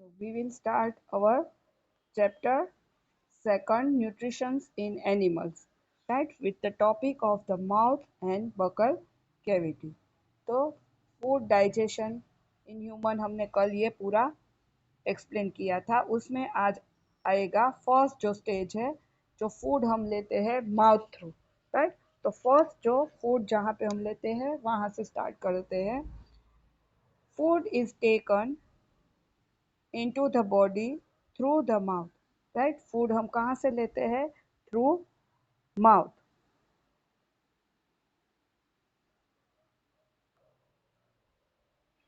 We will start our chapter second, nutrition in animals, right, with the topic of the mouth and buccal cavity. तो food digestion in human हमने कल ये पूरा explain किया था। उसमें आज आएगा फर्स्ट जो स्टेज है, जो फूड हम लेते हैं माउथ थ्रू, राइट। तो फर्स्ट जो फूड जहाँ पे हम लेते हैं वहाँ से स्टार्ट करते हैं। Food is taken into the body through the mouth, right। Food हम कहाँ से लेते हैं? Through mouth.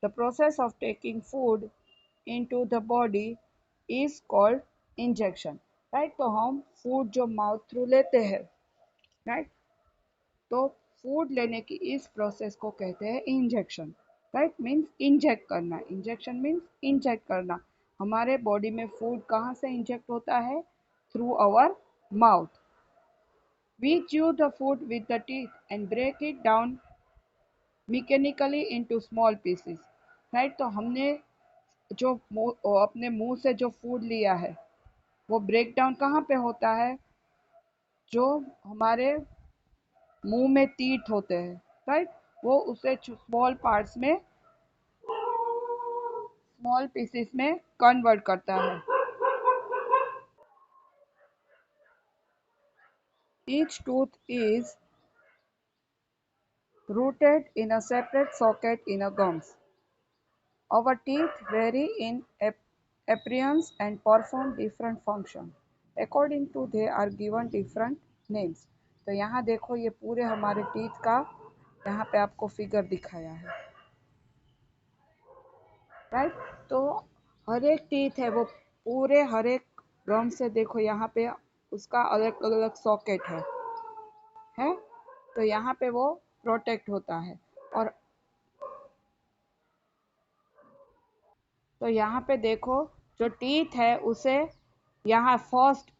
The process of taking food into the body is called injection, right। तो हम फूड जो माउथ थ्रू लेते हैं, राइट, तो फूड लेने की इस प्रोसेस को कहते हैं इंजेक्शन, राइट। मीन्स इंजेक्ट करना। इंजेक्शन मीन्स इंजेक्ट करना। हमारे बॉडी में फूड कहाँ से इंजेक्ट होता है? Through our mouth. We chew the food with the teeth and break it down mechanically into small pieces, right। तो हमने जो अपने मुंह से जो फूड लिया है वो ब्रेक डाउन कहाँ पे होता है? जो हमारे मुंह में टीथ होते हैं, राइट, वो उसे स्मॉल पार्ट्स में, स्मॉल पीसेस में कन्वर्ट करता है। Each tooth is rooted in a separate socket in a gums. Our teeth vary in appearance and perform different functions. According to they are given different names. तो यहाँ देखो ये पूरे हमारे टीथ का यहाँ पे आपको फिगर दिखाया है, राइट। तो हर एक टीथ है वो पूरे हर एक गम से देखो यहाँ पे उसका अलग अलग सॉकेट है। तो यहाँ पे वो प्रोटेक्ट होता है। और तो यहाँ पे देखो जो टीथ है उसे यहाँ फर्स्ट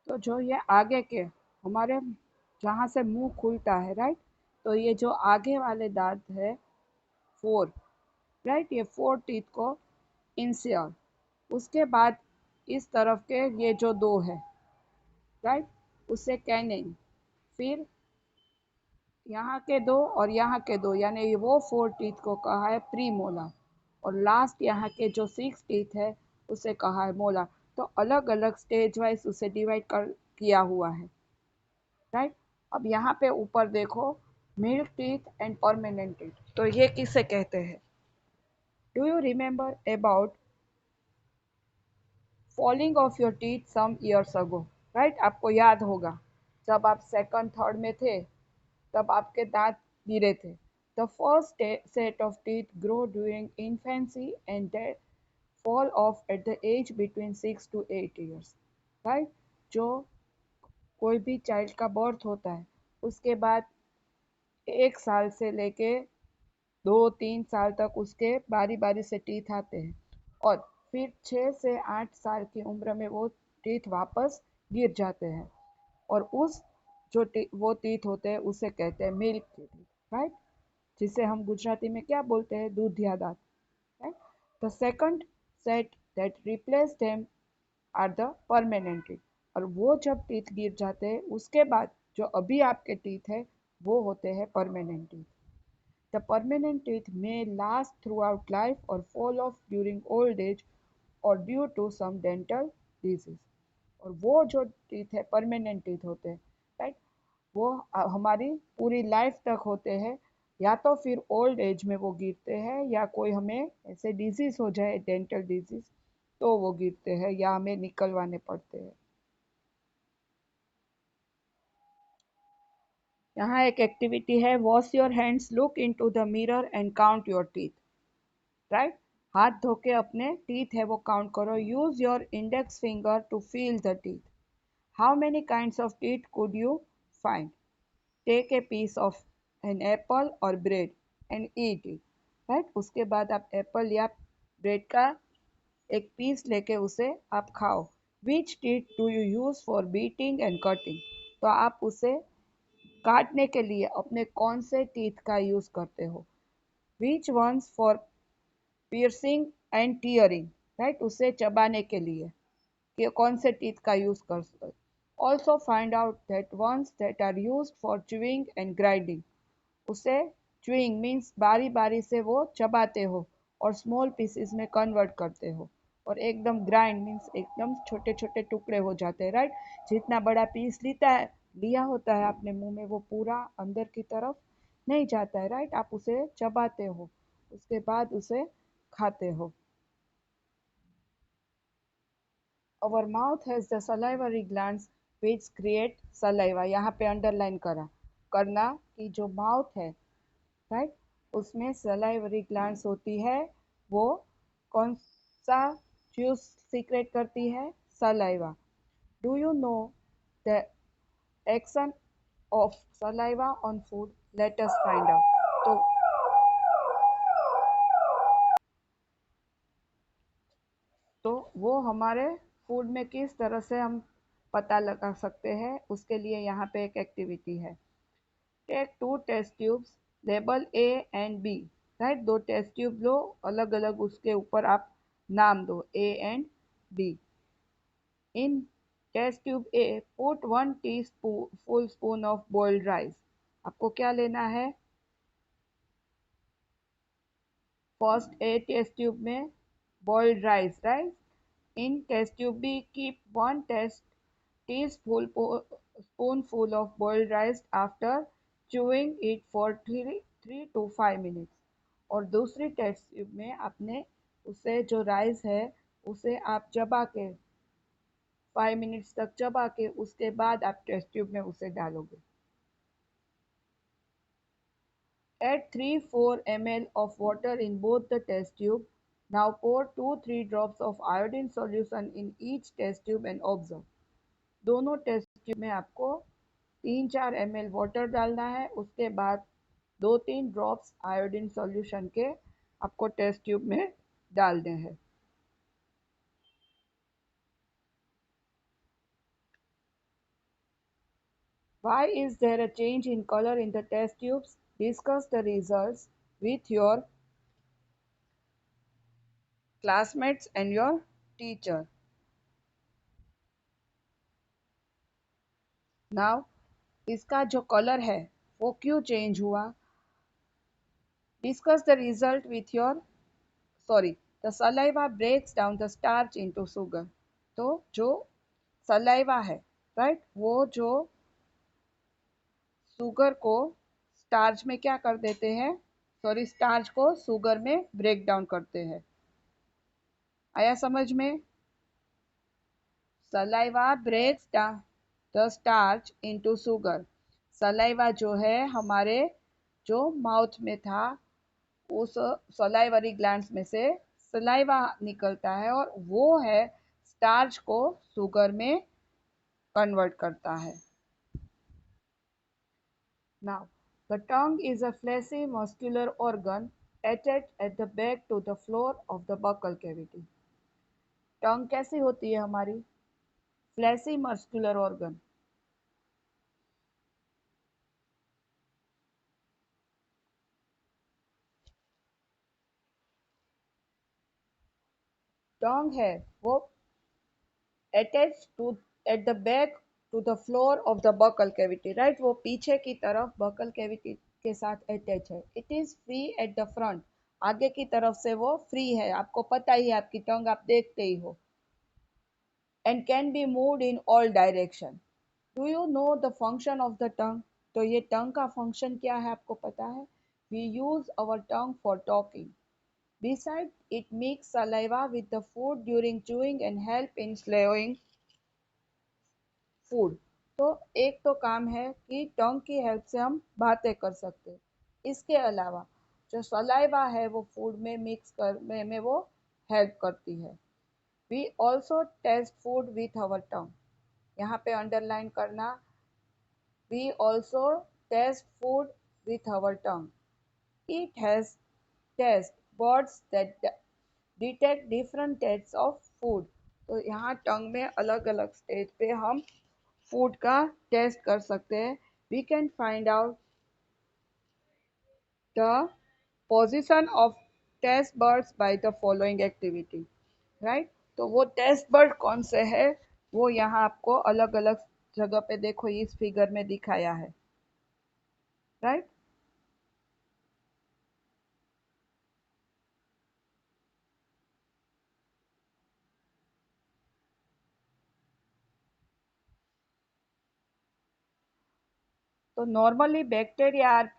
जो ये आगे के हमारे जहाँ से मुंह खुलता है, राइट, तो ये जो आगे वाले दांत है फोर, राइट, ये फोर टीथ को इंसियर। उसके बाद इस तरफ के ये जो दो है, राइट, उससे कैनिंग। फिर यहाँ के दो और यहाँ के दो, यानी वो फोर टीथ को कहा है प्री मोला। और लास्ट यहाँ के जो सिक्स टीथ है उसे कहा है मोला। तो अलग अलग स्टेज वाइज उसे डिवाइड कर किया हुआ है, राइट। अब यहाँ पे ऊपर देखो milk teeth and permanent teeth. तो ये किसे कहते हैं? Do you remember about falling off your teeth some years ago, right. आपको याद होगा जब आप सेकंड थर्ड में थे तब आपके दांत गिरे थे। The first set of teeth grow during infancy and they fall off at the age between 6 to 8 years, right. जो कोई भी चाइल्ड का बर्थ होता है उसके बाद 1 साल से लेके 2-3 साल तक उसके बारी बारी से टीथ आते हैं और फिर 6 से 8 साल की उम्र में वो टीथ वापस गिर जाते हैं। और उस जो वो टीथ होते हैं उसे कहते हैं मिल्क टीथ, राइट, जिसे हम गुजराती में क्या बोलते हैं? दूधिया दांत, right. The second set that replace them are the permanent teeth. और वो जब टीथ गिर जाते हैं उसके बाद जो अभी आपके टीथ है वो होते हैं permanent teeth. The permanent teeth may last throughout life or fall off during old age or due to some dental disease। और वो जो टीथ है परमानेंट टीथ होते हैं, राइट, वो हमारी पूरी लाइफ तक होते हैं। या तो फिर ओल्ड एज में वो गिरते हैं या कोई हमें ऐसे डिजीज हो जाए डेंटल डिजीज तो वो गिरते हैं या हमें निकलवाने पड़ते हैं। यहाँ एक एक्टिविटी है, wash your hands, look into the mirror and count your teeth, right. हाथ धो के अपने टीथ है वो काउंट करो। Use your index finger to feel the teeth. How many kinds of teeth could you find? Take a piece of an apple और bread and eat it, right. उसके बाद आप एप्पल या ब्रेड का एक पीस लेके उसे आप खाओ। Which teeth do you use for biting and cutting? तो आप उसे काटने के लिए अपने कौन से टीथ का यूज करते हो? Which ones for piercing and tearing, right, उसे चबाने के लिए कि कौन से टीथ का यूज कर सकते। Also find out that once that are use for chewing and grinding, उसे च्यूइंग मीन्स बारी बारी से वो चबाते हो और स्मॉल पीसेस में कन्वर्ट करते हो, और एकदम ग्राइंड मीन्स एकदम छोटे छोटे टुकड़े हो जाते हैं, राइट। जितना बड़ा पीस लिया होता है आपने मुंह में, वो पूरा अंदर की तरफ नहीं जाता है, राइट, आप उसे चबाते हो, उसके बाद उसे खाते हो। Our mouth has the salivary glands which create saliva, यहाँ पे अंडरलाइन करना कि जो माउथ है, राइट, उसमें सलाइवरी ग्लैंड्स होती है, वो कौन सा जूस सीक्रेट करती है? Saliva. Do you know the action of saliva on food? Let us find out. तो वो हमारे फूड में किस तरह से हम पता लगा सकते हैं, उसके लिए यहाँ पे एक एक्टिविटी है। Take two test tubes, label A and B, right, दो टेस्ट ट्यूब लो, अलग अलग उसके ऊपर आप नाम दो A and B. In test tube A put 1 tea full spoon of boiled rice. आपको क्या लेना है? फर्स्ट ए टेस्ट ट्यूब में boiled rice, right. In test tube B, keep 1 teaspoonful of boiled rice after chewing it for 3 to 5 minutes। और दूसरी test tube में आपने उसे जो राइस है उसे आप चबा के 5 मिनट्स तक चबा के उसके बाद आप टेस्ट ट्यूब में उसे डालोगे। Add 3-4 ml of water in both the test tube. Now pour 2-3 drops of iodine solution in each test tube and observe। दोनों टेस्ट ट्यूब में आपको 3-4 ml वाटर डालना है, उसके बाद 2-3 ड्रॉप्स आयोडीन सॉल्यूशन के आपको टेस्ट ट्यूब में डालने हैं। Why is there a change in color in the test tubes? Discuss the results with your classmates and your teacher. Now, इसका जो कलर है वो क्यों चेंज हुआ? Discuss the result with your, sorry, the saliva breaks down the starch into sugar। तो जो saliva है, right, वो जो शुगर को स्टार्च में क्या कर देते हैं, सॉरी, स्टार्च को शुगर में ब्रेक डाउन करते हैं। आया समझ में? Saliva breaks down the starch into sugar. Saliva जो है हमारे जो माउथ में था, उस सलाइवरी ग्लैंड्स में से सलाइवा निकलता है और वो है स्टार्च को शुगर में कन्वर्ट करता है। Now, the tongue is a fleshy muscular organ attached at the back to the floor of the buccal cavity। टंग कैसी होती है हमारी? Fleshy muscular organ. टंग है वो attach to at the back to the floor of the buccal cavity, right, वो पीछे की तरफ बकल कैविटी के साथ अटैच है। It is free at the front, आगे की तरफ से वो फ्री है, आपको पता ही है, आपकी टंग आप देखते ही हो। And can be moved in all direction. Do you know the function of the tongue? तो ये टंग का फंक्शन क्या है आपको पता है? We use our tongue for talking. Besides, it makes saliva with the food during chewing and help in swallowing food। तो एक तो काम है कि टंग की हेल्प से हम बातें कर सकते हैं। इसके अलावा जो सलाइवा है वो फूड में मिक्स करने में वो हेल्प करती है। We also taste food with our tongue, यहाँ पे अंडरलाइन करना, we also taste food with our tongue. It has taste buds that detect different taste of food. तो यहाँ टंग में अलग अलग स्टेज पे हम फूड का टेस्ट कर सकते हैं। we can find out the position of taste buds by the following activity, right. तो वो टेस्ट बर्ड कौन से है, वो यहाँ आपको अलग अलग जगह पे देखो इस फिगर में दिखाया है, right. So normally bacteria are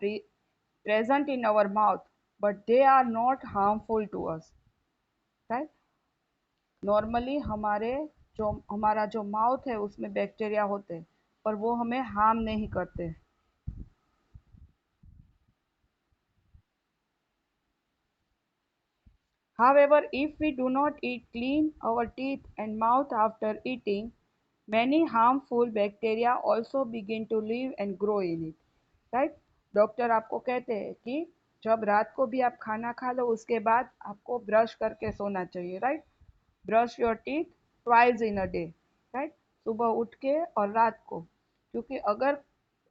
present in our mouth, but they are not harmful to us, right? Normally हमारा जो माउथ है उसमें बैक्टीरिया होते हैं, पर वो हमें हार्म नहीं करते। However, if we do not eat clean our teeth and mouth after eating, many harmful bacteria also begin to live and grow in it, right? Doctor आपको कहते हैं कि जब रात को भी आप खाना खा लो उसके बाद आपको ब्रश करके सोना चाहिए, right. Brush your teeth twice in a day, right. सुबह उठ के और रात को, क्योंकि अगर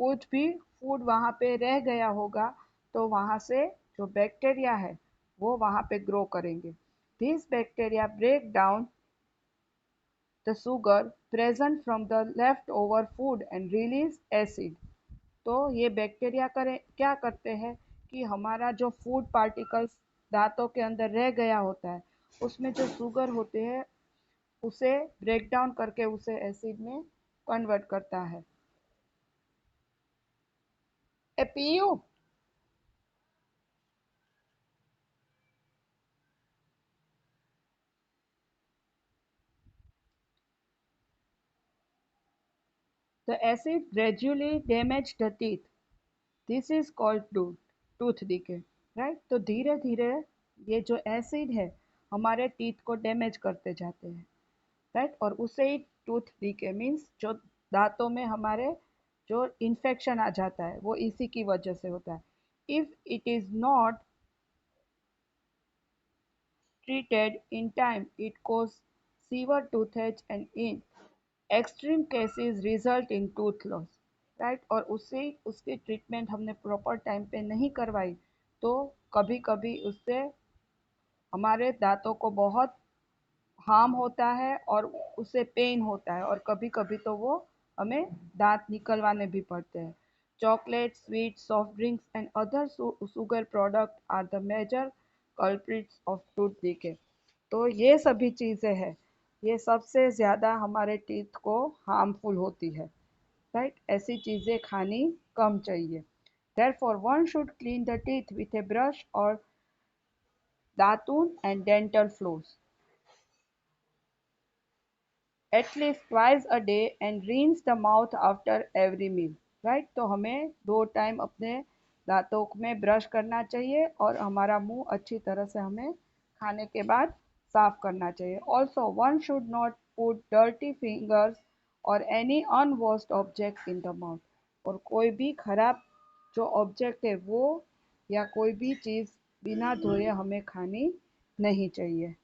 कुछ भी फूड वहाँ पे रह गया होगा तो वहाँ से जो बैक्टीरिया है वो वहाँ पे ग्रो करेंगे। This bacteria break down the sugar present from the left over food and release acid. तो ये बैक्टीरिया क्या करते हैं कि हमारा जो फूड पार्टिकल्स दांतों के अंदर रह गया होता है उसमें जो शुगर होते हैं उसे ब्रेक डाउन करके उसे एसिड में कन्वर्ट करता है। APU. The acid gradually damage the teeth, this is called tooth decay, right. तो धीरे धीरे ये जो एसिड है हमारे टीथ को डैमेज करते जाते हैं, राइट। और उससे ही टूथ डिके मीन्स जो दांतों में हमारे जो इन्फेक्शन आ जाता है वो इसी की वजह से होता है। If it is not treated in time, it causes severe toothache and in extreme cases result in tooth loss, right. और उससे उसकी ट्रीटमेंट हमने प्रॉपर टाइम पे नहीं करवाई तो कभी कभी उससे हमारे दांतों को बहुत हार्म होता है और उससे पेन होता है और कभी कभी तो वो हमें दांत निकलवाने भी पड़ते हैं। Chocolate, sweet, soft drinks and other sugar product are the major culprits of tooth decay. तो ये सभी चीज़ें हैं, ये सबसे ज़्यादा हमारे टीथ को हार्मफुल होती है, राइट। ऐसी चीज़ें खानी कम चाहिए। Therefore, one should clean the teeth with a brush or दातून and dental floss at least twice a day and rinse the mouth after every meal, right. तो हमें 2 टाइम अपने दांतों में ब्रश करना चाहिए और हमारा मुंह अच्छी तरह से हमें खाने के बाद साफ करना चाहिए। Also one should not put dirty fingers और any unwashed object in the mouth. और कोई भी खराब जो ऑब्जेक्ट है वो या कोई भी चीज़ बिना धोए हमें खानी नहीं चाहिए।